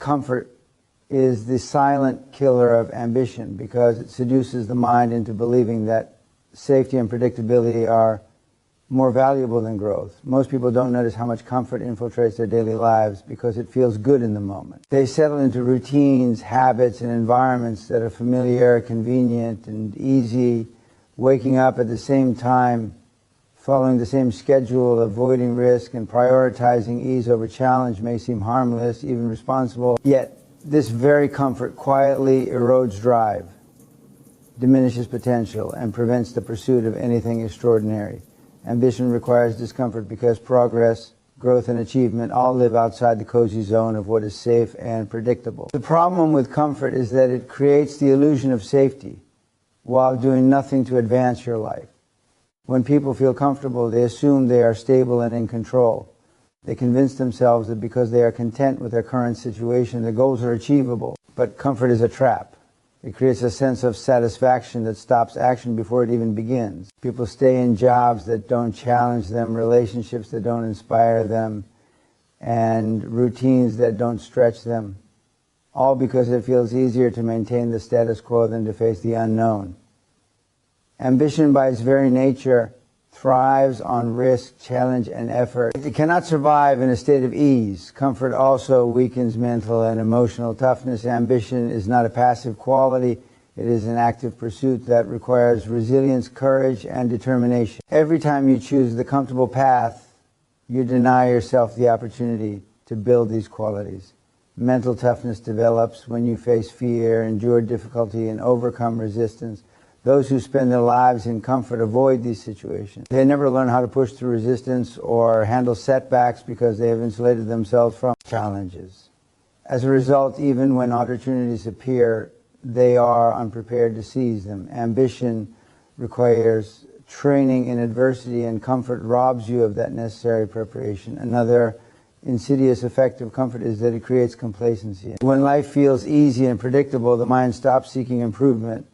comfort is the silent killer of ambition because it seduces the mind into believing that safety and predictability are more valuable than growth. Most people don't notice how much comfort infiltrates their daily lives because it feels good in the moment. They settle into routines, habits, and environments that are familiar, convenient, and easy, waking up at the same time, following the same schedule, avoiding risk, and prioritizing ease over challenge may seem harmless, even responsible. Yet, this very comfort quietly erodes drive, diminishes potential, and prevents the pursuit of anything extraordinary. Ambition requires discomfort because progress, growth, and achievement all live outside the cozy zone of what is safe and predictable. The problem with comfort is that it creates the illusion of safety while doing nothing to advance your life. When people feel comfortable, they assume they are stable and in control. They convince themselves that because they are content with their current situation, their goals are achievable. But comfort is a trap. It creates a sense of satisfaction that stops action before it even begins. People stay in jobs that don't challenge them, relationships that don't inspire them, and routines that don't stretch them, all because it feels easier to maintain the status quo than to face the unknown. Ambition, by its very nature, thrives on risk, challenge, and effort. It cannot survive in a state of ease. Comfort also weakens mental and emotional toughness. Ambition is not a passive quality. It is an active pursuit that requires resilience, courage, and determination. Every time you choose the comfortable path, you deny yourself the opportunity to build these qualities. Mental toughness develops when you face fear, endure difficulty, and overcome resistance. Those who spend their lives in comfort avoid these situations. They never learn how to push through resistance or handle setbacks because they have insulated themselves from challenges. As a result, even when opportunities appear, they are unprepared to seize them. Ambition requires training in adversity, and comfort robs you of that necessary preparation. Another insidious effect of comfort is that it creates complacency. When life feels easy and predictable, the mind stops seeking improvement.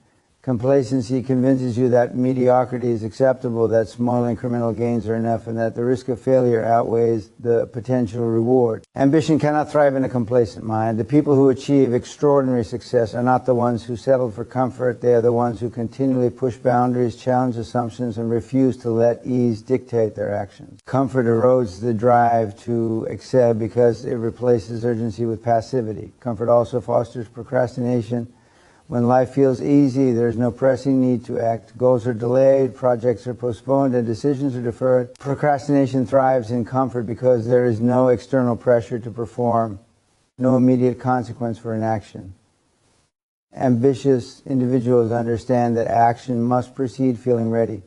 Complacency convinces you that mediocrity is acceptable, that small incremental gains are enough, and that the risk of failure outweighs the potential reward. Ambition cannot thrive in a complacent mind. The people who achieve extraordinary success are not the ones who settle for comfort. They are the ones who continually push boundaries, challenge assumptions, and refuse to let ease dictate their actions. Comfort erodes the drive to excel because it replaces urgency with passivity. Comfort also fosters procrastination. When life feels easy, there is no pressing need to act. Goals are delayed, projects are postponed, and decisions are deferred. Procrastination thrives in comfort because there is no external pressure to perform, no immediate consequence for inaction. Ambitious individuals understand that action must precede feeling ready.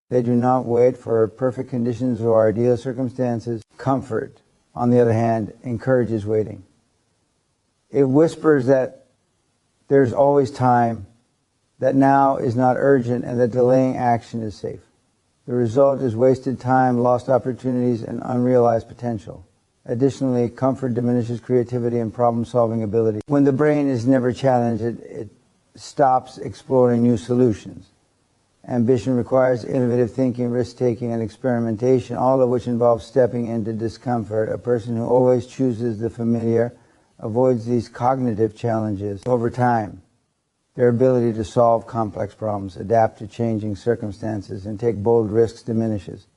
They do not wait for perfect conditions or ideal circumstances. Comfort, on the other hand, encourages waiting. It whispers that there's always time, that now is not urgent, and that delaying action is safe. The result is wasted time, lost opportunities, and unrealized potential. Additionally, comfort diminishes creativity and problem-solving ability. When the brain is never challenged, it stops exploring new solutions. Ambition requires innovative thinking, risk-taking, and experimentation, all of which involves stepping into discomfort. A person who always chooses the familiar avoids these cognitive challenges. Over time, their ability to solve complex problems, adapt to changing circumstances, and take bold risks diminishes.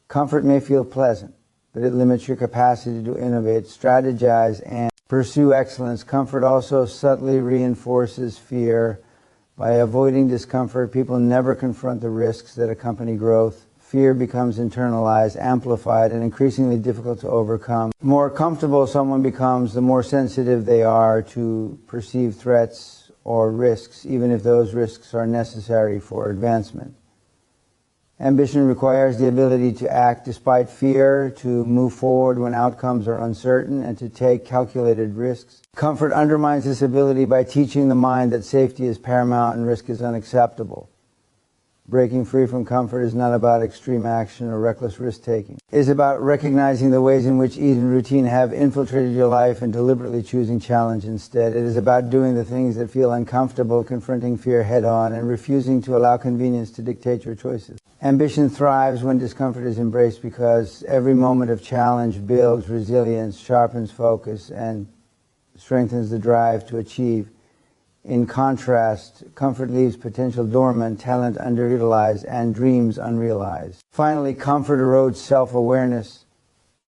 Comfort may feel pleasant, but it limits your capacity to innovate, strategize, and pursue excellence. Comfort also subtly reinforces fear. By avoiding discomfort, people never confront the risks that accompany growth. Fear becomes internalized, amplified, and increasingly difficult to overcome. The more comfortable someone becomes, the more sensitive they are to perceived threats or risks, even if those risks are necessary for advancement. Ambition requires the ability to act despite fear, to move forward when outcomes are uncertain, and to take calculated risks. Comfort undermines this ability by teaching the mind that safety is paramount and risk is unacceptable. Breaking free from comfort is not about extreme action or reckless risk-taking. It is about recognizing the ways in which ease and routine have infiltrated your life and deliberately choosing challenge instead. It is about doing the things that feel uncomfortable, confronting fear head-on, and refusing to allow convenience to dictate your choices. Ambition thrives when discomfort is embraced because every moment of challenge builds resilience, sharpens focus, and strengthens the drive to achieve. In contrast, comfort leaves potential dormant, talent underutilized, and dreams unrealized. Finally, comfort erodes self-awareness.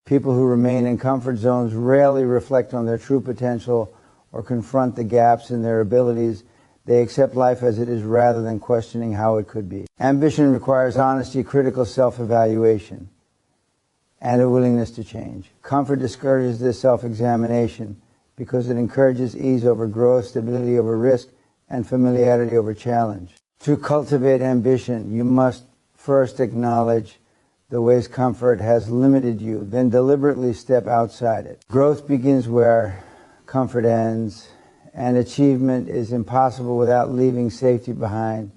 People who remain in comfort zones rarely reflect on their true potential or confront the gaps in their abilities. They accept life as it is rather than questioning how it could be. Ambition requires honesty, critical self-evaluation, and a willingness to change. Comfort discourages this self-examination because it encourages ease over growth, stability over risk, and familiarity over challenge. To cultivate ambition, you must first acknowledge the ways comfort has limited you, then deliberately step outside it. Growth begins where comfort ends, and achievement is impossible without leaving safety behind.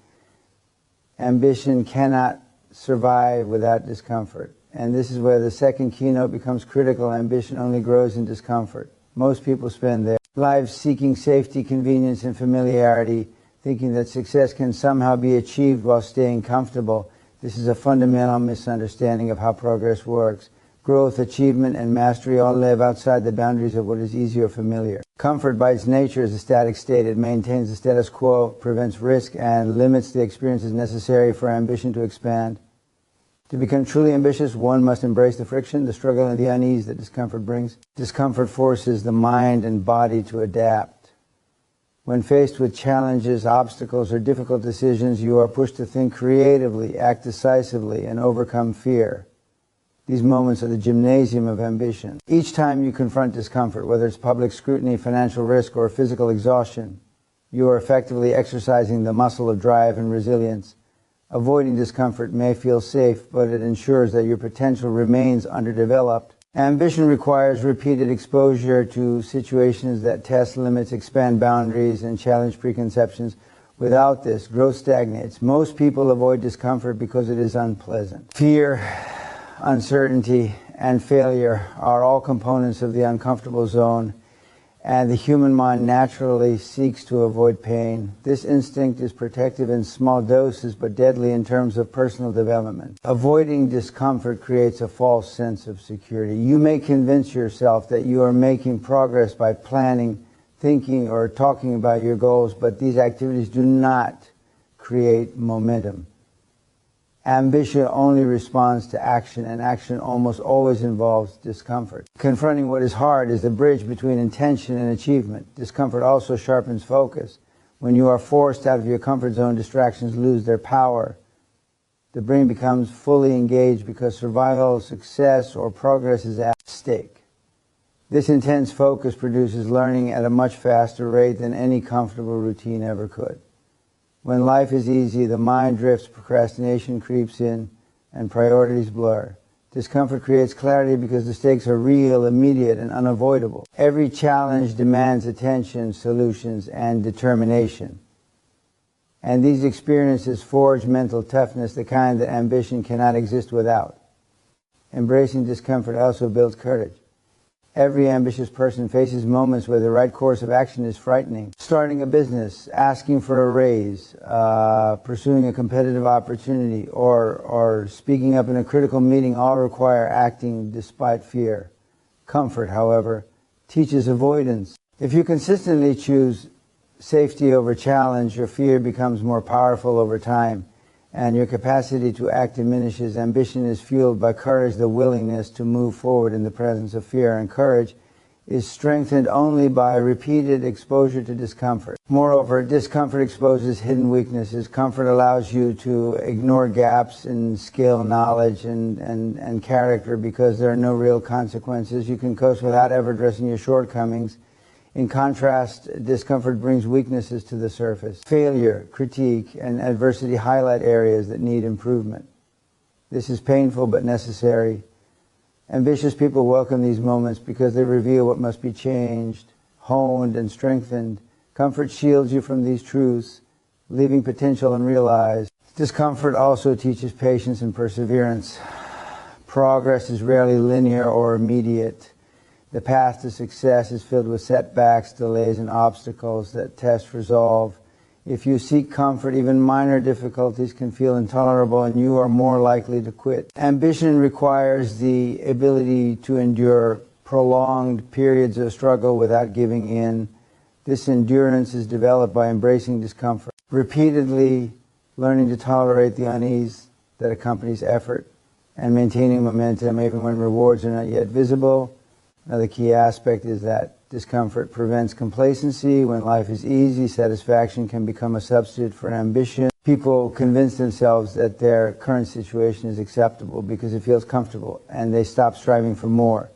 Ambition cannot survive without discomfort. And this is where the second keynote becomes critical. Ambition only grows in discomfort. Most people spend their lives seeking safety, convenience, and familiarity, thinking that success can somehow be achieved while staying comfortable. This is a fundamental misunderstanding of how progress works. Growth, achievement, and mastery all live outside the boundaries of what is easy or familiar. Comfort by its nature is a static state. It maintains the status quo, prevents risk, and limits the experiences necessary for ambition to expand. To become truly ambitious, one must embrace the friction, the struggle, and the unease that discomfort brings. Discomfort forces the mind and body to adapt. When faced with challenges, obstacles, or difficult decisions, you are pushed to think creatively, act decisively, and overcome fear. These moments are the gymnasium of ambition. Each time you confront discomfort, whether it's public scrutiny, financial risk, or physical exhaustion, you are effectively exercising the muscle of drive and resilience. Avoiding discomfort may feel safe, but it ensures that your potential remains underdeveloped. Ambition requires repeated exposure to situations that test limits, expand boundaries, and challenge preconceptions. Without this, growth stagnates. Most people avoid discomfort because it is unpleasant. Fear, uncertainty, and failure are all components of the uncomfortable zone, and the human mind naturally seeks to avoid pain. This instinct is protective in small doses, but deadly in terms of personal development. Avoiding discomfort creates a false sense of security. You may convince yourself that you are making progress by planning, thinking, or talking about your goals, but these activities do not create momentum. Ambition only responds to action, and action almost always involves discomfort. Confronting what is hard is the bridge between intention and achievement. Discomfort also sharpens focus. When you are forced out of your comfort zone, distractions lose their power. The brain becomes fully engaged because survival, success, or progress is at stake. This intense focus produces learning at a much faster rate than any comfortable routine ever could. When life is easy, the mind drifts, procrastination creeps in, and priorities blur. Discomfort creates clarity because the stakes are real, immediate, and unavoidable. Every challenge demands attention, solutions, and determination. And these experiences forge mental toughness, the kind that ambition cannot exist without. Embracing discomfort also builds courage. Every ambitious person faces moments where the right course of action is frightening. Starting a business, asking for a raise, pursuing a competitive opportunity, or speaking up in a critical meeting all require acting despite fear. Comfort, however, teaches avoidance. If you consistently choose safety over challenge, your fear becomes more powerful over time, and your capacity to act diminishes. Ambition is fueled by courage, the willingness to move forward in the presence of fear, and courage is strengthened only by repeated exposure to discomfort. Moreover, discomfort exposes hidden weaknesses. Comfort allows you to ignore gaps in skill, knowledge, and character because there are no real consequences. You can coast without ever addressing your shortcomings. In contrast, discomfort brings weaknesses to the surface. Failure, critique, and adversity highlight areas that need improvement. This is painful but necessary. Ambitious people welcome these moments because they reveal what must be changed, honed, and strengthened. Comfort shields you from these truths, leaving potential unrealized. Discomfort also teaches patience and perseverance. Progress is rarely linear or immediate. The path to success is filled with setbacks, delays, and obstacles that test resolve. If you seek comfort, even minor difficulties can feel intolerable and you are more likely to quit. Ambition requires the ability to endure prolonged periods of struggle without giving in. This endurance is developed by embracing discomfort, repeatedly learning to tolerate the unease that accompanies effort, and maintaining momentum even when rewards are not yet visible. Another key aspect is that discomfort prevents complacency. When life is easy, satisfaction can become a substitute for ambition. People convince themselves that their current situation is acceptable because it feels comfortable, and they stop striving for more.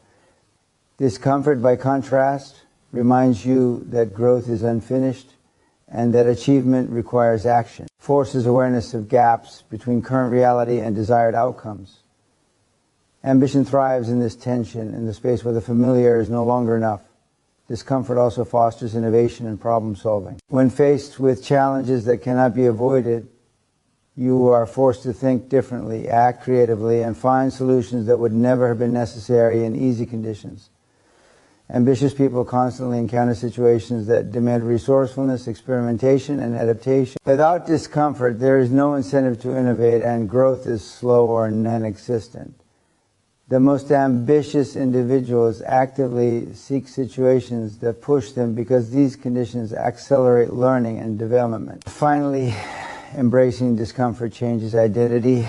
Discomfort, by contrast, reminds you that growth is unfinished and that achievement requires action, forces awareness of gaps between current reality and desired outcomes. Ambition thrives in this tension, in the space where the familiar is no longer enough. Discomfort also fosters innovation and problem solving. When faced with challenges that cannot be avoided, you are forced to think differently, act creatively, and find solutions that would never have been necessary in easy conditions. Ambitious people constantly encounter situations that demand resourcefulness, experimentation, and adaptation. Without discomfort, there is no incentive to innovate, and growth is slow or non-existent. The most ambitious individuals actively seek situations that push them because these conditions accelerate learning and development. Finally, embracing discomfort changes identity.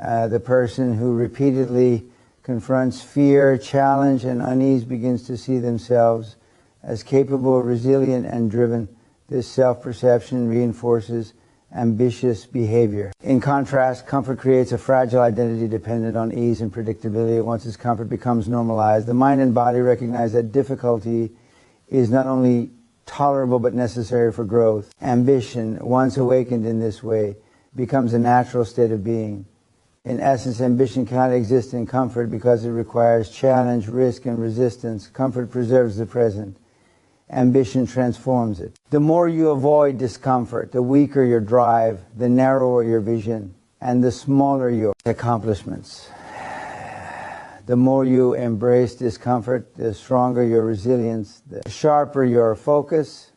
The person who repeatedly confronts fear, challenge, and unease begins to see themselves as capable, resilient, and driven. This self-perception reinforces ambitious behavior. In contrast, comfort creates a fragile identity dependent on ease and predictability. Once its comfort becomes normalized, the mind and body recognize that difficulty is not only tolerable but necessary for growth. Ambition, once awakened in this way, becomes a natural state of being. In essence, ambition cannot exist in comfort because it requires challenge, risk, and resistance. Comfort preserves the present. Ambition transforms it. The more you avoid discomfort, the weaker your drive, the narrower your vision, and the smaller your accomplishments. The more you embrace discomfort, the stronger your resilience, the sharper your focus,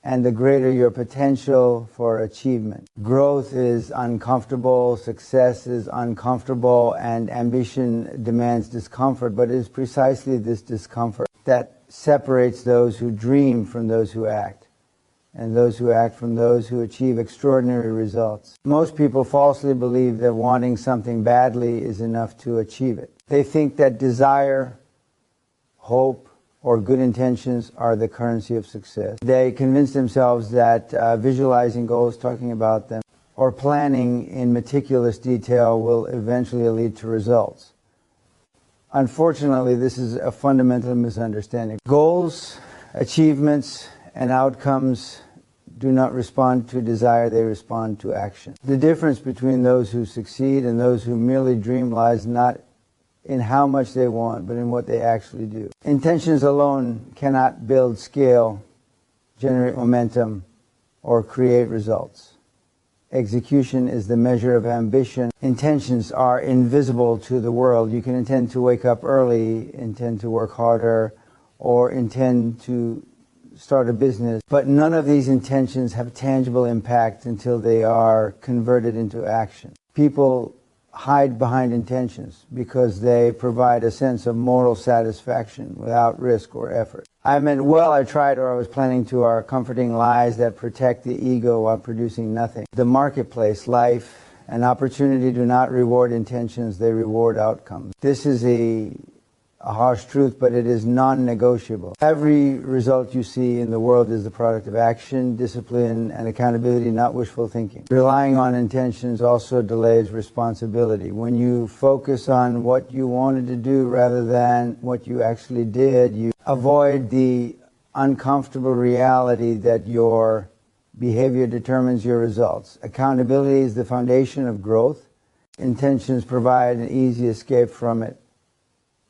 and the greater your potential for achievement. Growth is uncomfortable, success is uncomfortable, and ambition demands discomfort, but it is precisely this discomfort that separates those who dream from those who act, and those who act from those who achieve extraordinary results. Most people falsely believe that wanting something badly is enough to achieve it. They think that desire, hope, or good intentions are the currency of success. They convince themselves that visualizing goals, talking about them, or planning in meticulous detail will eventually lead to results. Unfortunately, this is a fundamental misunderstanding. Goals, achievements, and outcomes do not respond to desire, they respond to action. The difference between those who succeed and those who merely dream lies not in how much they want, but in what they actually do. Intentions alone cannot build scale, generate momentum, or create results. Execution is the measure of ambition. Intentions are invisible to the world. You can intend to wake up early, intend to work harder, or intend to start a business, but none of these intentions have tangible impact until they are converted into action. People hide behind intentions because they provide a sense of moral satisfaction without risk or effort. I meant, well, I tried, or I was planning to, are comforting lies that protect the ego while producing nothing. The marketplace, life, and opportunity do not reward intentions, they reward outcomes. This is a harsh truth, but it is non-negotiable. Every result you see in the world is the product of action, discipline, and accountability, not wishful thinking. Relying on intentions also delays responsibility. When you focus on what you wanted to do rather than what you actually did, you avoid the uncomfortable reality that your behavior determines your results. Accountability is the foundation of growth. Intentions provide an easy escape from it.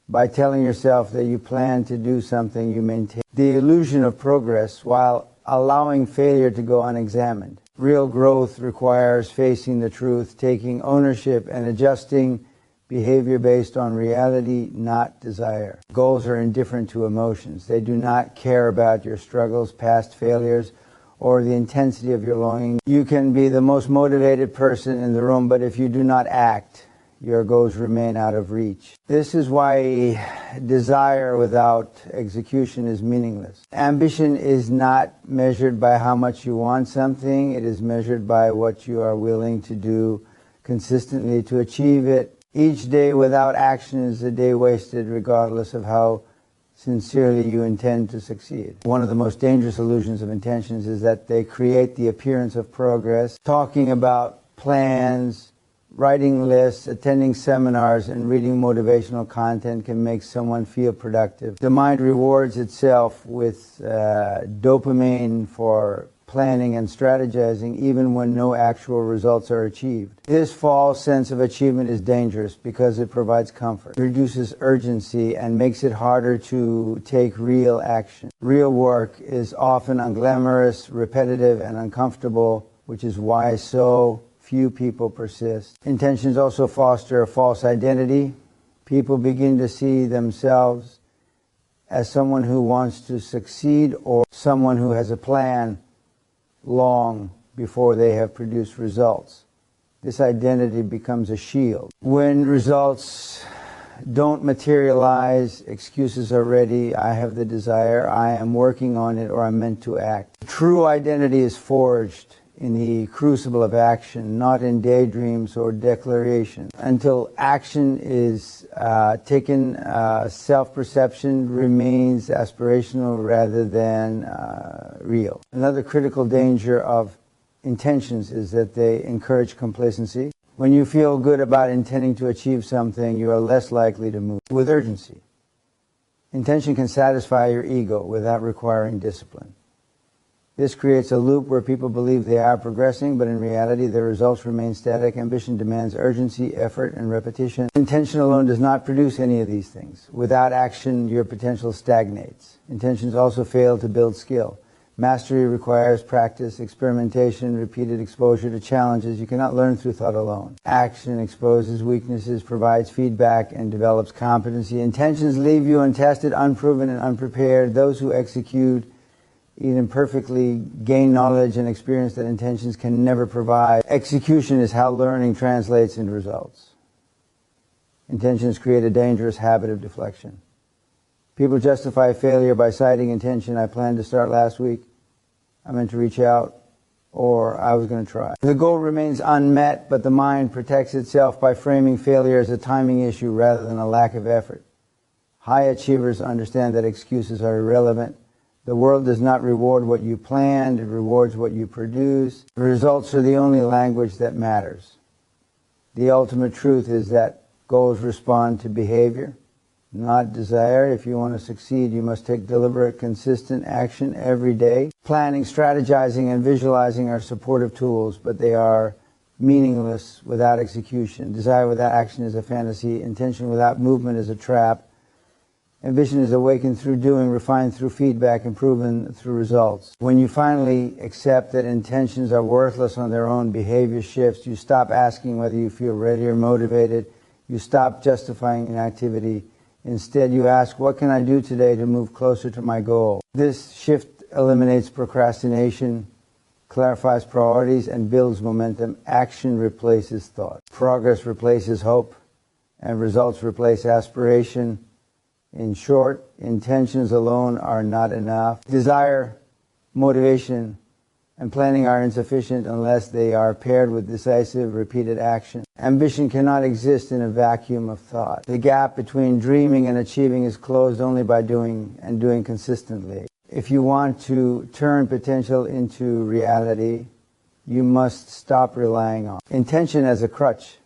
By telling yourself that you plan to do something, you maintain the illusion of progress while allowing failure to go unexamined. Real growth requires facing the truth, taking ownership, and adjusting behavior based on reality, not desire. Goals are indifferent to emotions. They do not care about your struggles, past failures, or the intensity of your longing. You can be the most motivated person in the room, but if you do not act, your goals remain out of reach. This is why desire without execution is meaningless. Ambition is not measured by how much you want something. It is measured by what you are willing to do consistently to achieve it. Each day without action is a day wasted, regardless of how sincerely you intend to succeed. One of the most dangerous illusions of intentions is that they create the appearance of progress. Talking about plans, writing lists, attending seminars, and reading motivational content can make someone feel productive. The mind rewards itself with dopamine for planning and strategizing even when no actual results are achieved. This false sense of achievement is dangerous because it provides comfort, reduces urgency, and makes it harder to take real action. Real work is often unglamorous, repetitive, and uncomfortable, which is why so few people persist. Intentions also foster a false identity. People begin to see themselves as someone who wants to succeed or someone who has a plan long before they have produced results. This identity becomes a shield. When results don't materialize, excuses are ready. I have the desire, I am working on it, or I'm meant to act. True identity is forged in the crucible of action, not in daydreams or declaration. Until action is taken, self-perception remains aspirational rather than real. Another critical danger of intentions is that they encourage complacency. When you feel good about intending to achieve something, you are less likely to move with urgency. Intention can satisfy your ego without requiring discipline. This creates a loop where people believe they are progressing, but in reality their results remain static. Ambition demands urgency, effort, and repetition. Intention alone does not produce any of these things. Without action, your potential stagnates. Intentions also fail to build skill. Mastery requires practice, experimentation, repeated exposure to challenges. You cannot learn through thought alone. Action exposes weaknesses, provides feedback, and develops competency. Intentions leave you untested, unproven, and unprepared. Those who execute even perfectly gain knowledge and experience that intentions can never provide. Execution is how learning translates into results. Intentions create a dangerous habit of deflection. People justify failure by citing intention. I planned to start last week. I meant to reach out, or I was going to try. The goal remains unmet, but the mind protects itself by framing failure as a timing issue rather than a lack of effort. High achievers understand that excuses are irrelevant. The world does not reward what you planned, it rewards what you produce. The results are the only language that matters. The ultimate truth is that goals respond to behavior, not desire. If you want to succeed, you must take deliberate, consistent action every day. Planning, strategizing, and visualizing are supportive tools, but they are meaningless without execution. Desire without action is a fantasy. Intention without movement is a trap. Ambition is awakened through doing, refined through feedback, and proven through results. When you finally accept that intentions are worthless on their own, behavior shifts. You stop asking whether you feel ready or motivated. You stop justifying inactivity. Instead, you ask, what can I do today to move closer to my goal? This shift eliminates procrastination, clarifies priorities, and builds momentum. Action replaces thought. Progress replaces hope, and results replace aspiration. In short, intentions alone are not enough. Desire, motivation, and planning are insufficient unless they are paired with decisive, repeated action. Ambition cannot exist in a vacuum of thought. The gap between dreaming and achieving is closed only by doing, and doing consistently. If you want to turn potential into reality, you must stop relying on intention as a crutch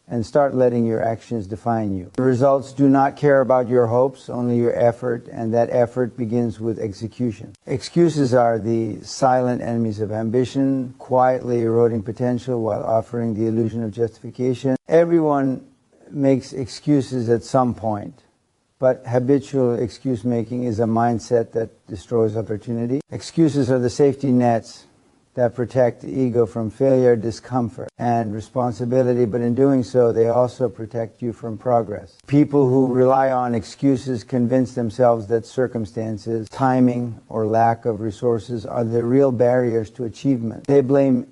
and start letting your actions define you. The results do not care about your hopes, only your effort, and that effort begins with execution. Excuses are the silent enemies of ambition, quietly eroding potential while offering the illusion of justification. Everyone makes excuses at some point, but habitual excuse-making is a mindset that destroys opportunity. Excuses are the safety nets that protect the ego from failure, discomfort, and responsibility, but in doing so, they also protect you from progress. People who rely on excuses convince themselves that circumstances, timing, or lack of resources are the real barriers to achievement. They blame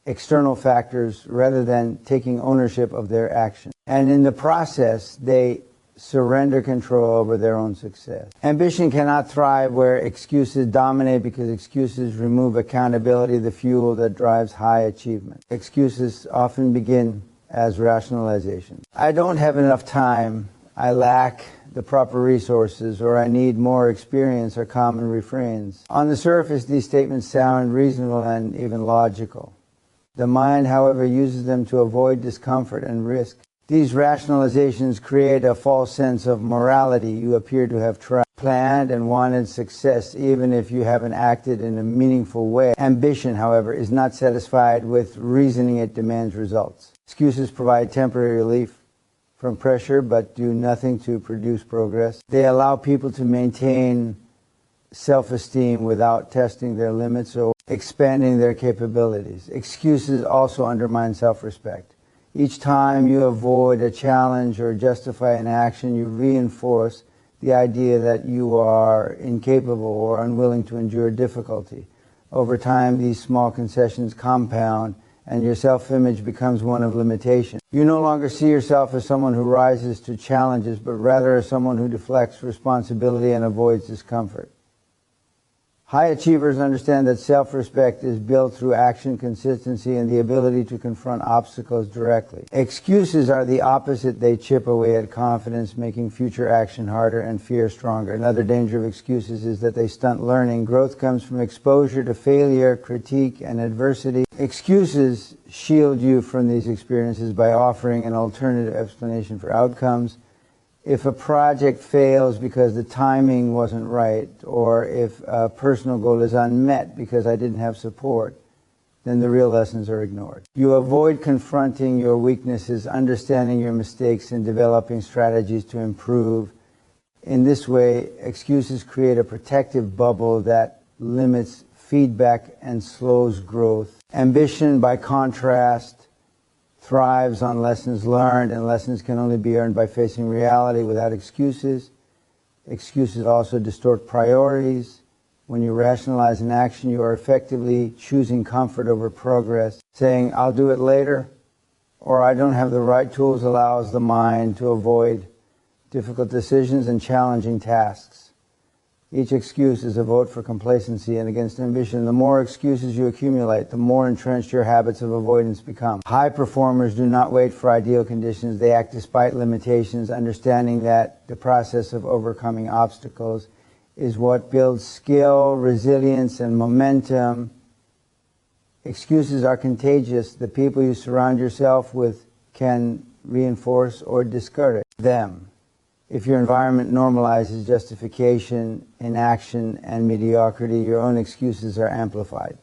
external factors rather than taking ownership of their action. And in the process, they surrender control over their own success. Ambition cannot thrive where excuses dominate because excuses remove accountability, the fuel that drives high achievement. Excuses often begin as rationalization. I don't have enough time, I lack the proper resources, or I need more experience are common refrains. On the surface, these statements sound reasonable and even logical. The mind, however, uses them to avoid discomfort and risk. These rationalizations create a false sense of morality. You appear to have planned and wanted success even if you haven't acted in a meaningful way. Ambition, however, is not satisfied with reasoning. It demands results. Excuses provide temporary relief from pressure but do nothing to produce progress. They allow people to maintain self-esteem without testing their limits or expanding their capabilities. Excuses also undermine self-respect. Each time you avoid a challenge or justify an action, you reinforce the idea that you are incapable or unwilling to endure difficulty. Over time, these small concessions compound and your self-image becomes one of limitation. You no longer see yourself as someone who rises to challenges, but rather as someone who deflects responsibility and avoids discomfort. High achievers understand that self-respect is built through action, consistency, and the ability to confront obstacles directly. Excuses are the opposite. They chip away at confidence, making future action harder and fear stronger. Another danger of excuses is that they stunt learning. Growth comes from exposure to failure, critique, and adversity. Excuses shield you from these experiences by offering an alternative explanation for outcomes. If a project fails because the timing wasn't right, or if a personal goal is unmet because I didn't have support, then the real lessons are ignored. You avoid confronting your weaknesses, understanding your mistakes, and developing strategies to improve. In this way, excuses create a protective bubble that limits feedback and slows growth. Ambition, by contrast, thrives on lessons learned, and lessons can only be earned by facing reality without excuses. Excuses also distort priorities. When you rationalize an action, you are effectively choosing comfort over progress. Saying, "I'll do it later," or "I don't have the right tools," allows the mind to avoid difficult decisions and challenging tasks. Each excuse is a vote for complacency and against ambition. The more excuses you accumulate, the more entrenched your habits of avoidance become. High performers do not wait for ideal conditions. They act despite limitations, understanding that the process of overcoming obstacles is what builds skill, resilience, and momentum. Excuses are contagious. The people you surround yourself with can reinforce or discourage them. If your environment normalizes justification, inaction, and mediocrity, your own excuses are amplified.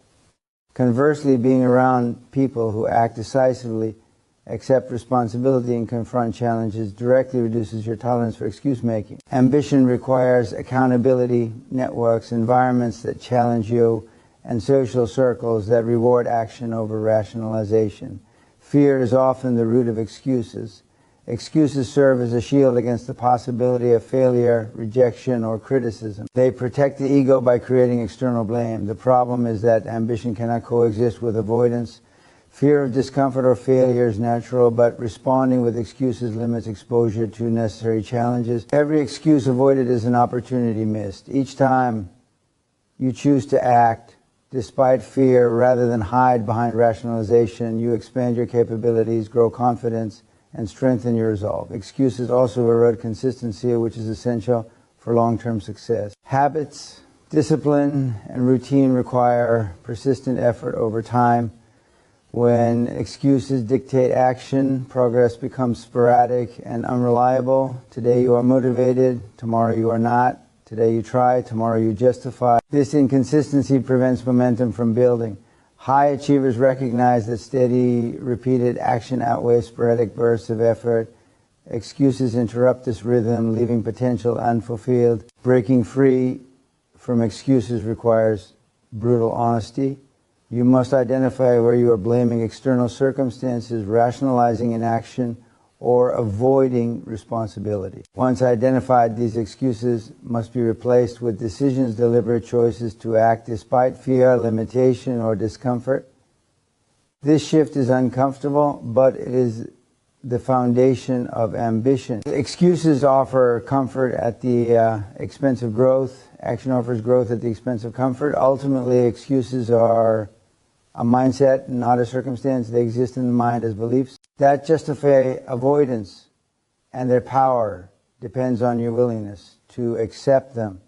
Conversely, being around people who act decisively, accept responsibility, and confront challenges directly reduces your tolerance for excuse-making. Ambition requires accountability, networks, environments that challenge you, and social circles that reward action over rationalization. Fear is often the root of excuses. Excuses serve as a shield against the possibility of failure, rejection, or criticism. They protect the ego by creating external blame. The problem is that ambition cannot coexist with avoidance. Fear of discomfort or failure is natural, but responding with excuses limits exposure to necessary challenges. Every excuse avoided is an opportunity missed. Each time you choose to act despite fear rather than hide behind rationalization, you expand your capabilities, grow confidence, and strengthen your resolve. Excuses also erode consistency, which is essential for long-term success. Habits, discipline, and routine require persistent effort over time. When excuses dictate action, progress becomes sporadic and unreliable. Today you are motivated, tomorrow you are not. Today you try, tomorrow you justify. This inconsistency prevents momentum from building. High achievers recognize that steady, repeated action outweighs sporadic bursts of effort. Excuses interrupt this rhythm, leaving potential unfulfilled. Breaking free from excuses requires brutal honesty. You must identify where you are blaming external circumstances, rationalizing inaction, or avoiding responsibility. Once identified, these excuses must be replaced with decisions, deliberate choices to act despite fear, limitation, or discomfort. This shift is uncomfortable, but it is the foundation of ambition. Excuses offer comfort at the expense of growth. Action offers growth at the expense of comfort. Ultimately, excuses are a mindset, not a circumstance. They exist in the mind as beliefs that justify avoidance, and their power depends on your willingness to accept them.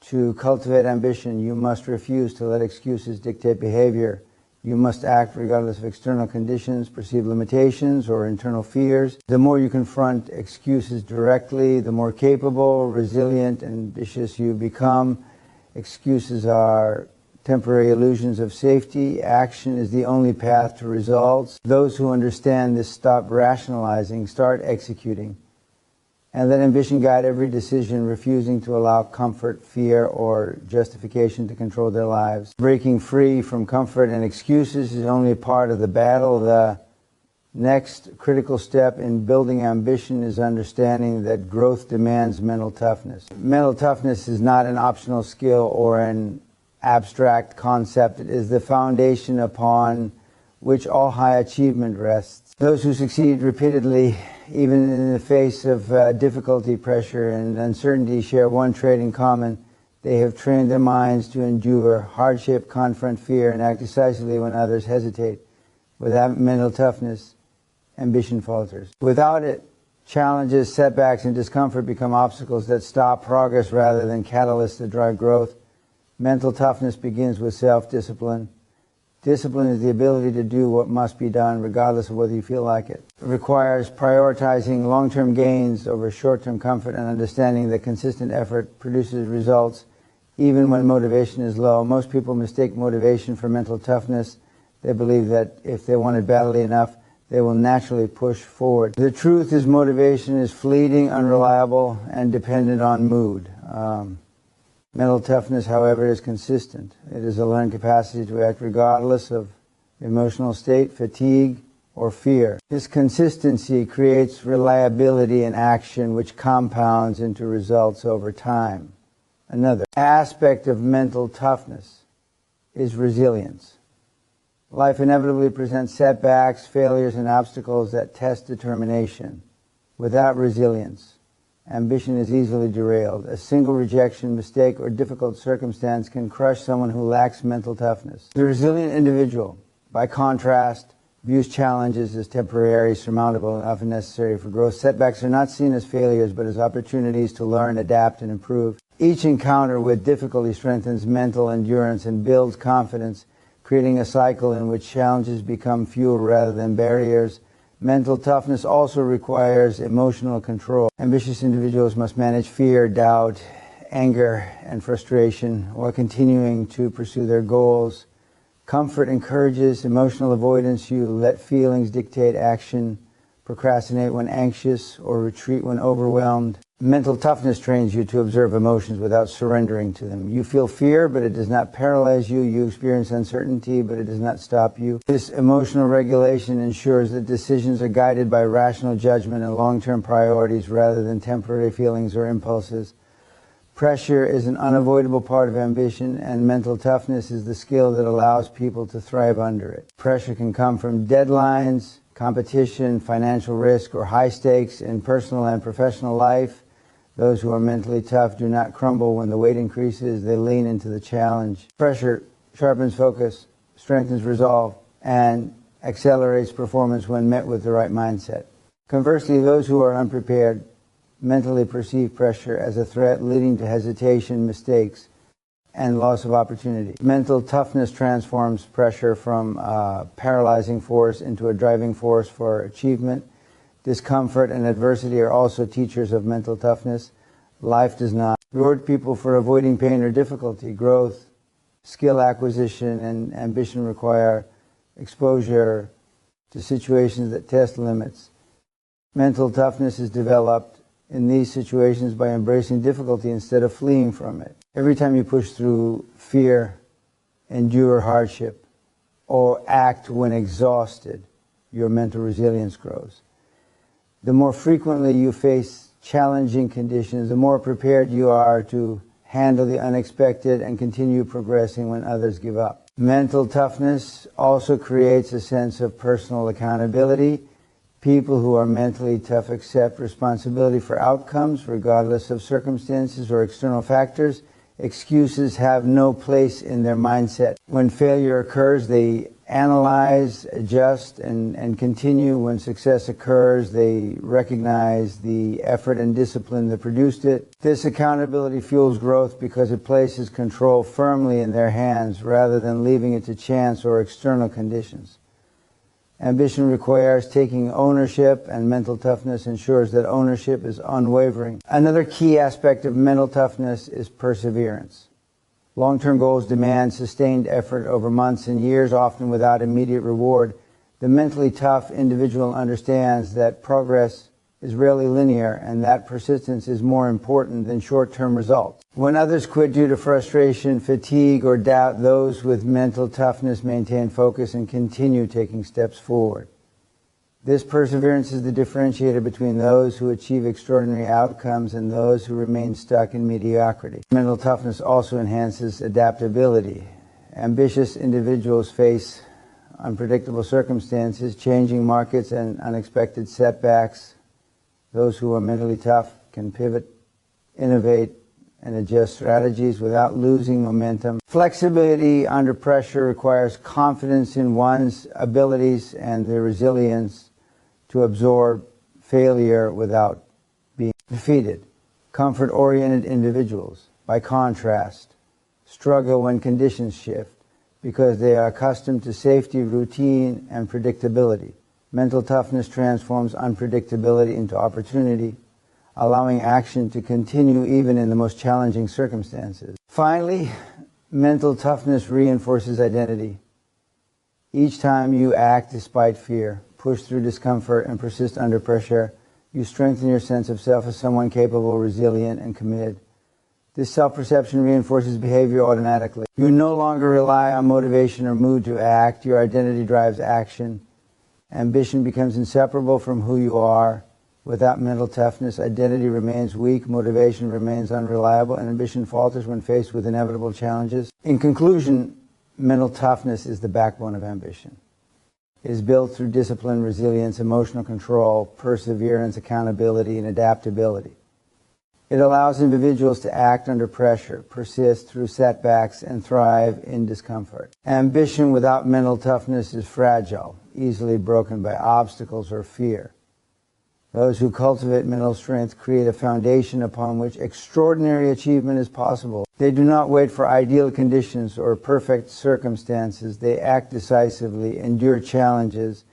To cultivate ambition, you must refuse to let excuses dictate behavior. You must act regardless of external conditions, perceived limitations, or internal fears. The more you confront excuses directly, the more capable, resilient, and ambitious you become. Excuses are temporary illusions of safety. Action is the only path to results. Those who understand this stop rationalizing, start executing, and let ambition guide every decision, refusing to allow comfort, fear, or justification to control their lives. Breaking free from comfort and excuses is only part of the battle. The next critical step in building ambition is understanding that growth demands mental toughness. Mental toughness is not an optional skill or an abstract concept. It is the foundation upon which all high achievement rests. Those who succeed repeatedly, even in the face of difficulty, pressure, and uncertainty, share one trait in common. They have trained their minds to endure hardship, confront fear, and act decisively when others hesitate. Without mental toughness, ambition falters. Without it, challenges, setbacks, and discomfort become obstacles that stop progress rather than catalysts that drive growth. Mental toughness begins with self-discipline. Discipline is the ability to do what must be done regardless of whether you feel like it. It requires prioritizing long-term gains over short-term comfort and understanding that consistent effort produces results even when motivation is low. Most people mistake motivation for mental toughness. They believe that if they want it badly enough, they will naturally push forward. The truth is motivation is fleeting, unreliable, and dependent on mood. Mental toughness, however, is consistent. It is a learned capacity to act regardless of emotional state, fatigue, or fear. This consistency creates reliability in action, which compounds into results over time. Another aspect of mental toughness is resilience. Life inevitably presents setbacks, failures, and obstacles that test determination. Without resilience, ambition is easily derailed. A single rejection, mistake, or difficult circumstance can crush someone who lacks mental toughness. The resilient individual, by contrast, views challenges as temporary, surmountable, and often necessary for growth. Setbacks are not seen as failures, but as opportunities to learn, adapt, and improve. Each encounter with difficulty strengthens mental endurance and builds confidence, creating a cycle in which challenges become fuel rather than barriers. Mental toughness also requires emotional control. Ambitious individuals must manage fear, doubt, anger, and frustration while continuing to pursue their goals. Comfort encourages emotional avoidance. You let feelings dictate action, procrastinate when anxious, or retreat when overwhelmed. Mental toughness trains you to observe emotions without surrendering to them. You feel fear, but it does not paralyze you. You experience uncertainty, but it does not stop you. This emotional regulation ensures that decisions are guided by rational judgment and long-term priorities rather than temporary feelings or impulses. Pressure is an unavoidable part of ambition, and mental toughness is the skill that allows people to thrive under it. Pressure can come from deadlines, competition, financial risk, or high stakes in personal and professional life. Those who are mentally tough do not crumble when the weight increases. They lean into the challenge. Pressure sharpens focus, strengthens resolve, and accelerates performance when met with the right mindset. Conversely, those who are unprepared mentally perceive pressure as a threat, leading to hesitation, mistakes, and loss of opportunity. Mental toughness transforms pressure from a paralyzing force into a driving force for achievement. Discomfort and adversity are also teachers of mental toughness. Life does not reward people for avoiding pain or difficulty. Growth, skill acquisition, and ambition require exposure to situations that test limits. Mental toughness is developed in these situations by embracing difficulty instead of fleeing from it. Every time you push through fear, endure hardship, or act when exhausted, your mental resilience grows. The more frequently you face challenging conditions, the more prepared you are to handle the unexpected, and continue progressing when others give up. Mental toughness also creates a sense of personal accountability. People who are mentally tough accept responsibility for outcomes, regardless of circumstances or external factors. Excuses have no place in their mindset. When failure occurs, they analyze, adjust, and continue. When success occurs, they recognize the effort and discipline that produced it. This accountability fuels growth because it places control firmly in their hands rather than leaving it to chance or external conditions. Ambition requires taking ownership, and mental toughness ensures that ownership is unwavering. Another key aspect of mental toughness is perseverance. Long-term goals demand sustained effort over months and years, often without immediate reward. The mentally tough individual understands that progress is rarely linear and that persistence is more important than short-term results. When others quit due to frustration, fatigue, or doubt, those with mental toughness maintain focus and continue taking steps forward. This perseverance is the differentiator between those who achieve extraordinary outcomes and those who remain stuck in mediocrity. Mental toughness also enhances adaptability. Ambitious individuals face unpredictable circumstances, changing markets, and unexpected setbacks. Those who are mentally tough can pivot, innovate, and adjust strategies without losing momentum. Flexibility under pressure requires confidence in one's abilities and the resilience to absorb failure without being defeated. Comfort-oriented individuals, by contrast, struggle when conditions shift because they are accustomed to safety, routine, and predictability. Mental toughness transforms unpredictability into opportunity, allowing action to continue even in the most challenging circumstances. Finally, mental toughness reinforces identity. Each time you act despite fear, push through discomfort, and persist under pressure, you strengthen your sense of self as someone capable, resilient, and committed. This self-perception reinforces behavior automatically. You no longer rely on motivation or mood to act. Your identity drives action. Ambition becomes inseparable from who you are. Without mental toughness, identity remains weak, motivation remains unreliable, and ambition falters when faced with inevitable challenges. In conclusion, mental toughness is the backbone of ambition. It is built through discipline, resilience, emotional control, perseverance, accountability, and adaptability. It allows individuals to act under pressure, persist through setbacks, and thrive in discomfort. Ambition without mental toughness is fragile, easily broken by obstacles or fear. Those who cultivate mental strength create a foundation upon which extraordinary achievement is possible. They do not wait for ideal conditions or perfect circumstances. They act decisively, endure challenges,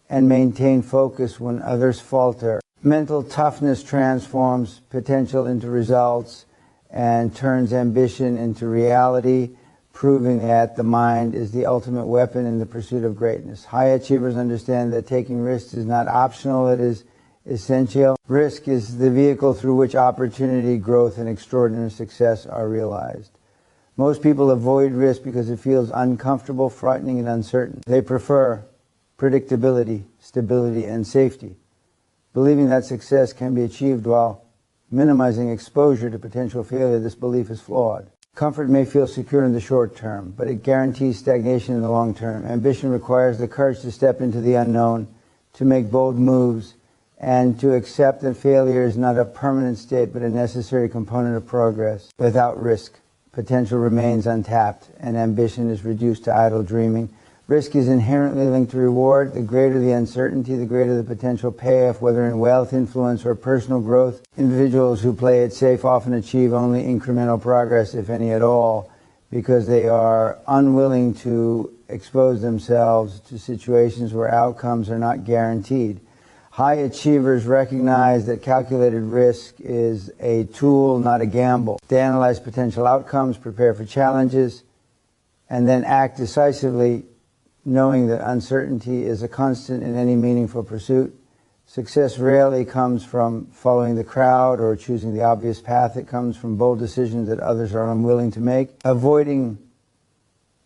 and maintain focus when others falter. Mental toughness transforms potential into results and turns ambition into reality, proving that the mind is the ultimate weapon in the pursuit of greatness. High achievers understand that taking risks is not optional, it is essential. Risk is the vehicle through which opportunity, growth, and extraordinary success are realized. Most people avoid risk because it feels uncomfortable, frightening, and uncertain. They prefer predictability, stability, and safety, believing that success can be achieved while minimizing exposure to potential failure. This belief is flawed. Comfort may feel secure in the short term, but it guarantees stagnation in the long term. Ambition requires the courage to step into the unknown, to make bold moves, and to accept that failure is not a permanent state but a necessary component of progress. Without risk, potential remains untapped and ambition is reduced to idle dreaming. Risk is inherently linked to reward. The greater the uncertainty, the greater the potential payoff, whether in wealth, influence, or personal growth. Individuals who play it safe often achieve only incremental progress, if any at all, because they are unwilling to expose themselves to situations where outcomes are not guaranteed. High achievers recognize that calculated risk is a tool, not a gamble. They analyze potential outcomes, prepare for challenges, and then act decisively, knowing that uncertainty is a constant in any meaningful pursuit. Success rarely comes from following the crowd or choosing the obvious path. It comes from bold decisions that others are unwilling to make. Avoiding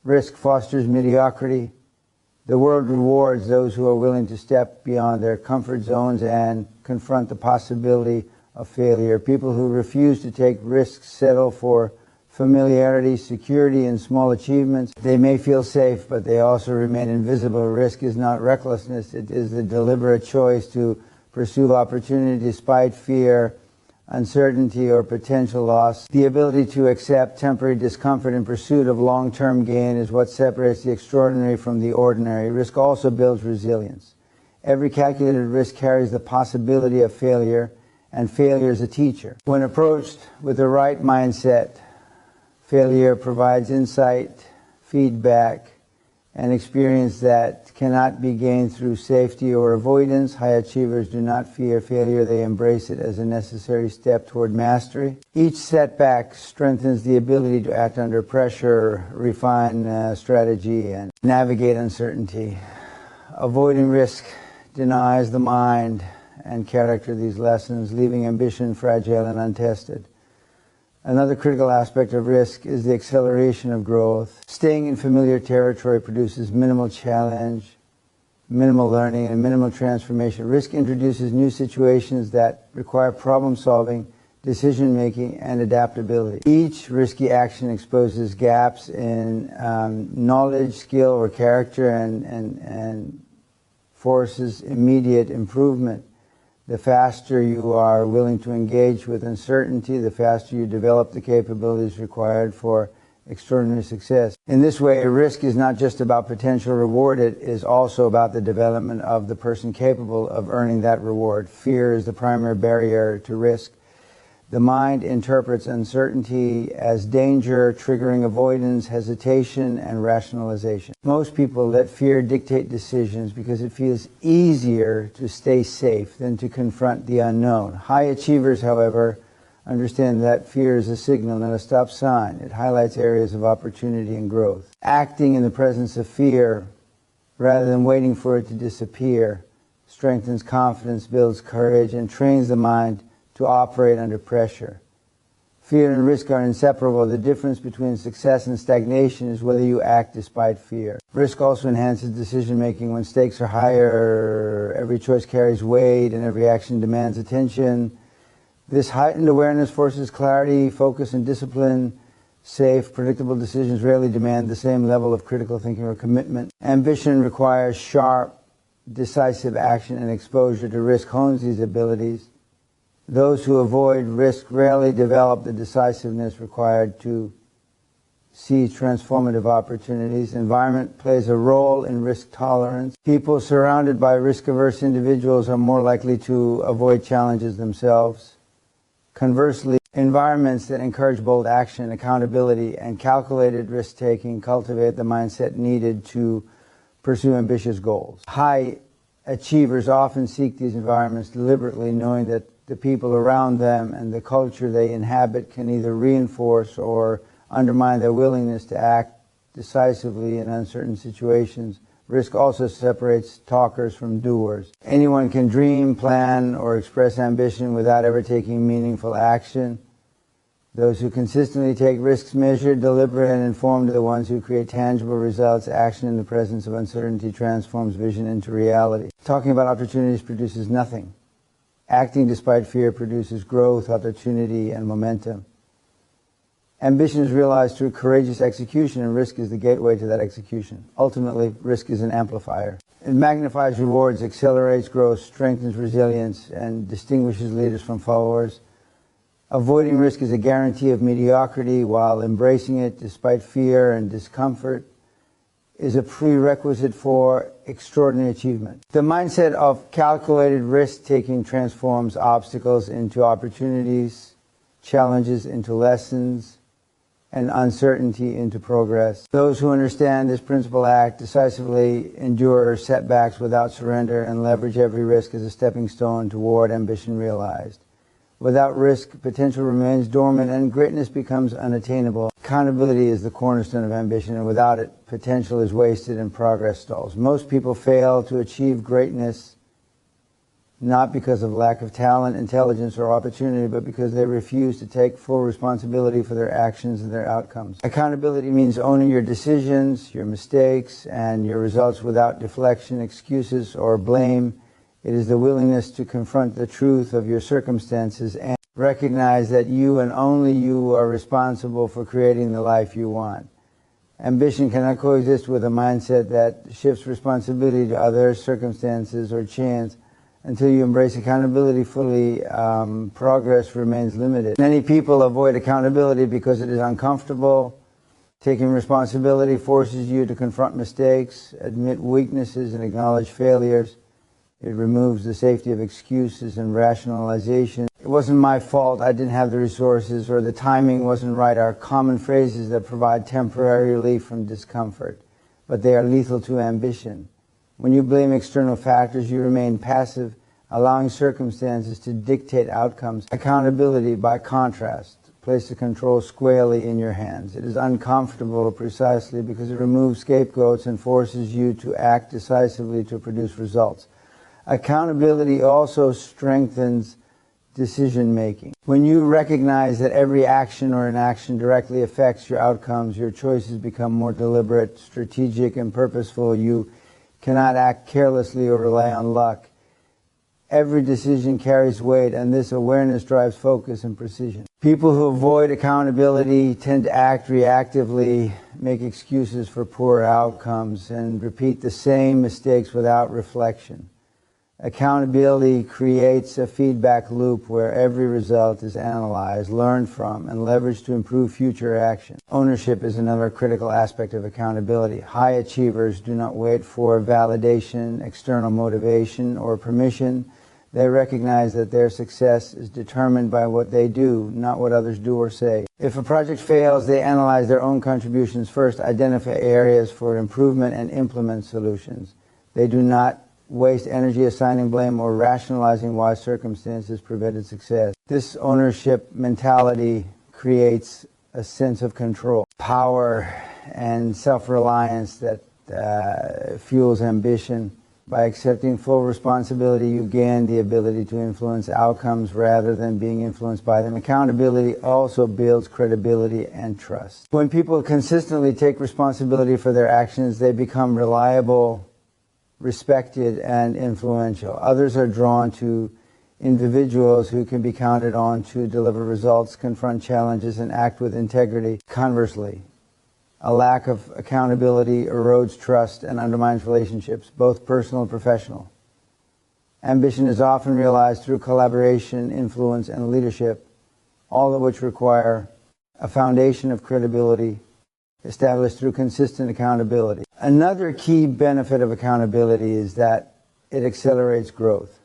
risk fosters mediocrity. The world rewards those who are willing to step beyond their comfort zones and confront the possibility of failure. People who refuse to take risks settle for familiarity, security, and small achievements. They may feel safe, but they also remain invisible. Risk is not recklessness. It is the deliberate choice to pursue opportunity despite fear, uncertainty, or potential loss. The ability to accept temporary discomfort in pursuit of long-term gain is what separates the extraordinary from the ordinary. Risk also builds resilience. Every calculated risk carries the possibility of failure, and failure is a teacher. When approached with the right mindset, failure provides insight, feedback, and experience that cannot be gained through safety or avoidance. High achievers do not fear failure. They embrace it as a necessary step toward mastery. Each setback strengthens the ability to act under pressure, refine strategy, and navigate uncertainty. Avoiding risk denies the mind and character these lessons, leaving ambition fragile and untested. Another critical aspect of risk is the acceleration of growth. Staying in familiar territory produces minimal challenge, minimal learning, and minimal transformation. Risk introduces new situations that require problem-solving, decision-making, and adaptability. Each risky action exposes gaps in knowledge, skill, or character and forces immediate improvement. The faster you are willing to engage with uncertainty, the faster you develop the capabilities required for extraordinary success. In this way, risk is not just about potential reward, it is also about the development of the person capable of earning that reward. Fear is the primary barrier to risk. The mind interprets uncertainty as danger, triggering avoidance, hesitation, and rationalization. Most people let fear dictate decisions because it feels easier to stay safe than to confront the unknown. High achievers, however, understand that fear is a signal, not a stop sign. It highlights areas of opportunity and growth. Acting in the presence of fear, rather than waiting for it to disappear, strengthens confidence, builds courage, and trains the mind to operate under pressure. Fear and risk are inseparable. The difference between success and stagnation is whether you act despite fear. Risk also enhances decision-making. When stakes are higher, every choice carries weight, and every action demands attention. This heightened awareness forces clarity, focus, and discipline. Safe, predictable decisions rarely demand the same level of critical thinking or commitment. Ambition requires sharp, decisive action, and exposure to risk hones these abilities. Those who avoid risk rarely develop the decisiveness required to seize transformative opportunities. Environment plays a role in risk tolerance. People surrounded by risk-averse individuals are more likely to avoid challenges themselves. Conversely, environments that encourage bold action, accountability, and calculated risk-taking cultivate the mindset needed to pursue ambitious goals. High achievers often seek these environments deliberately, knowing that the people around them and the culture they inhabit can either reinforce or undermine their willingness to act decisively in uncertain situations. Risk also separates talkers from doers. Anyone can dream, plan, or express ambition without ever taking meaningful action. Those who consistently take risks measured, deliberate, and informed are the ones who create tangible results. Action in the presence of uncertainty transforms vision into reality. Talking about opportunities produces nothing. Acting despite fear produces growth, opportunity, and momentum. Ambition is realized through courageous execution, and risk is the gateway to that execution. Ultimately, risk is an amplifier. It magnifies rewards, accelerates growth, strengthens resilience, and distinguishes leaders from followers. Avoiding risk is a guarantee of mediocrity, while embracing it despite fear and discomfort is a prerequisite for extraordinary achievement. The mindset of calculated risk-taking transforms obstacles into opportunities, challenges into lessons, and uncertainty into progress. Those who understand this principle act decisively, endure setbacks without surrender, and leverage every risk as a stepping stone toward ambition realized. Without risk, potential remains dormant and greatness becomes unattainable. Accountability is the cornerstone of ambition, and without it, potential is wasted and progress stalls. Most people fail to achieve greatness not because of lack of talent, intelligence, or opportunity, but because they refuse to take full responsibility for their actions and their outcomes. Accountability means owning your decisions, your mistakes, and your results without deflection, excuses, or blame. It is the willingness to confront the truth of your circumstances and Recognize that you and only you are responsible for creating the life you want. Ambition cannot coexist with a mindset that shifts responsibility to others, circumstances, or chance. Until you embrace accountability fully, progress remains limited. Many people avoid accountability because it is uncomfortable. Taking responsibility forces you to confront mistakes, admit weaknesses, and acknowledge failures. It removes the safety of excuses and rationalization. It wasn't my fault, I didn't have the resources, or the timing wasn't right are common phrases that provide temporary relief from discomfort, but they are lethal to ambition. When you blame external factors, you remain passive, allowing circumstances to dictate outcomes. Accountability, by contrast, places control squarely in your hands. It is uncomfortable precisely because it removes scapegoats and forces you to act decisively to produce results. Accountability also strengthens decision-making. When you recognize that every action or inaction directly affects your outcomes, your choices become more deliberate, strategic, and purposeful. You cannot act carelessly or rely on luck. Every decision carries weight, and this awareness drives focus and precision. People who avoid accountability tend to act reactively, make excuses for poor outcomes, and repeat the same mistakes without reflection. Accountability creates a feedback loop where every result is analyzed, learned from, and leveraged to improve future action. Ownership is another critical aspect of accountability. High achievers do not wait for validation, external motivation, or permission. They recognize that their success is determined by what they do, not what others do or say. If a project fails, they analyze their own contributions first, identify areas for improvement, and implement solutions. They do not waste energy assigning blame or rationalizing why circumstances prevented success. This ownership mentality creates a sense of control, power, and self-reliance that fuels ambition. By accepting full responsibility, you gain the ability to influence outcomes rather than being influenced by them. Accountability also builds credibility and trust. When people consistently take responsibility for their actions, they become reliable, respected, and influential. Others are drawn to individuals who can be counted on to deliver results, confront challenges, and act with integrity. Conversely, a lack of accountability erodes trust and undermines relationships, both personal and professional. Ambition is often realized through collaboration, influence, and leadership, all of which require a foundation of credibility established through consistent accountability. Another key benefit of accountability is that it accelerates growth.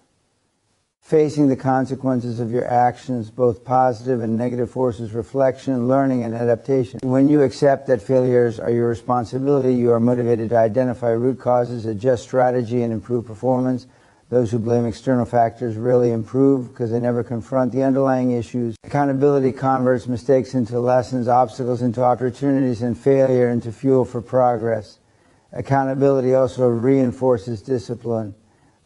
Facing the consequences of your actions, both positive and negative, forces reflection, learning, and adaptation. When you accept that failures are your responsibility, you are motivated to identify root causes, adjust strategy, and improve performance. Those who blame external factors rarely improve because they never confront the underlying issues. Accountability converts mistakes into lessons, obstacles into opportunities, and failure into fuel for progress. Accountability also reinforces discipline.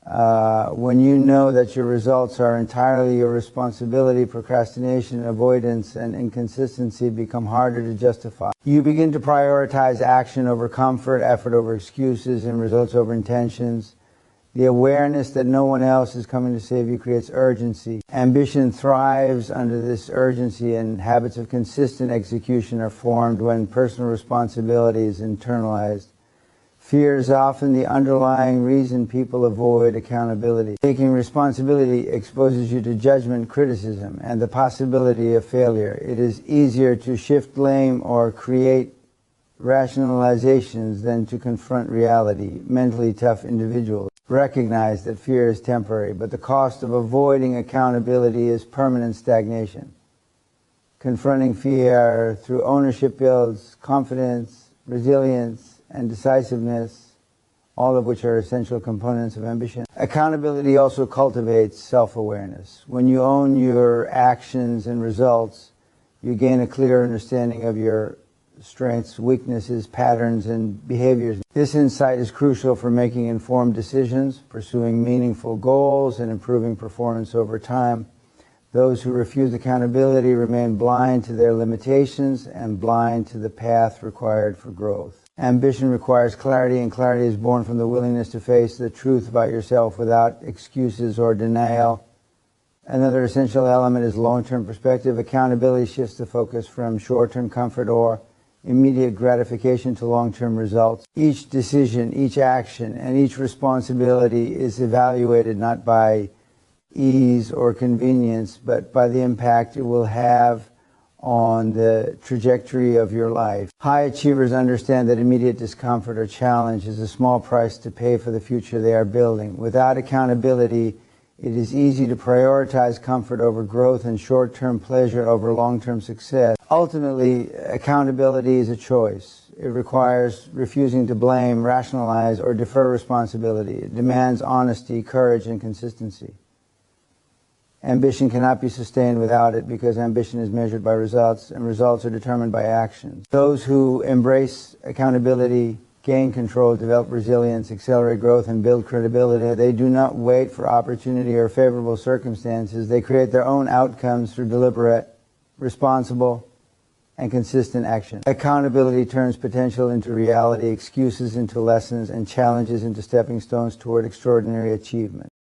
When you know that your results are entirely your responsibility, procrastination, avoidance, and inconsistency become harder to justify. You begin to prioritize action over comfort, effort over excuses, and results over intentions. The awareness that no one else is coming to save you creates urgency. Ambition thrives under this urgency, and habits of consistent execution are formed when personal responsibility is internalized. Fear is often the underlying reason people avoid accountability. Taking responsibility exposes you to judgment, criticism, and the possibility of failure. It is easier to shift blame or create rationalizations than to confront reality. Mentally tough individuals recognize that fear is temporary, but the cost of avoiding accountability is permanent stagnation. Confronting fear through ownership builds confidence, resilience, and decisiveness, all of which are essential components of ambition. Accountability also cultivates self-awareness. When you own your actions and results, you gain a clear understanding of your strengths, weaknesses, patterns, and behaviors. This insight is crucial for making informed decisions, pursuing meaningful goals, and improving performance over time. Those who refuse accountability remain blind to their limitations and blind to the path required for growth. Ambition requires clarity, and clarity is born from the willingness to face the truth about yourself without excuses or denial. Another essential element is long-term perspective. Accountability shifts the focus from short-term comfort or immediate gratification to long-term results. Each decision, each action, and each responsibility is evaluated not by ease or convenience, but by the impact it will have on the trajectory of your life. High achievers understand that immediate discomfort or challenge is a small price to pay for the future they are building. Without accountability, it is easy to prioritize comfort over growth and short-term pleasure over long-term success. Ultimately, accountability is a choice. It requires refusing to blame, rationalize, or defer responsibility. It demands honesty, courage, and consistency. Ambition cannot be sustained without it because ambition is measured by results, and results are determined by actions. Those who embrace accountability gain control, develop resilience, accelerate growth, and build credibility. They do not wait for opportunity or favorable circumstances. They create their own outcomes through deliberate, responsible, and consistent action. Accountability turns potential into reality, excuses into lessons, and challenges into stepping stones toward extraordinary achievement.